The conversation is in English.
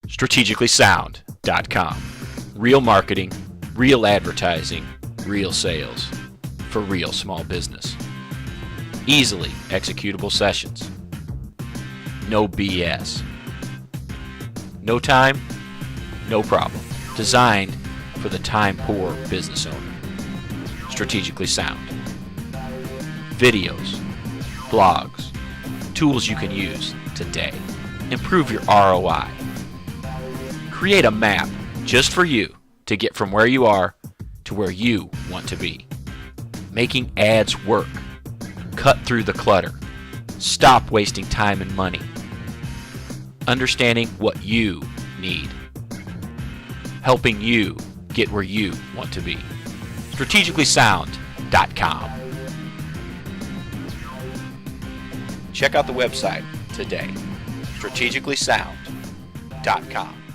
strategicallysound.com. Real marketing, real advertising, real sales for real small business. Easily executable sessions. No BS. No time, no problem. Designed for the time-poor business owner. Strategically Sound. Videos, blogs, tools you can use today. Improve your ROI. Create a map just for you to get from where you are to where you want to be. Making ads work. Cut through the clutter. Stop wasting time and money. Understanding what you need. Helping you get where you want to be. strategicallysound.com. Check out the website today. strategicallysound.com.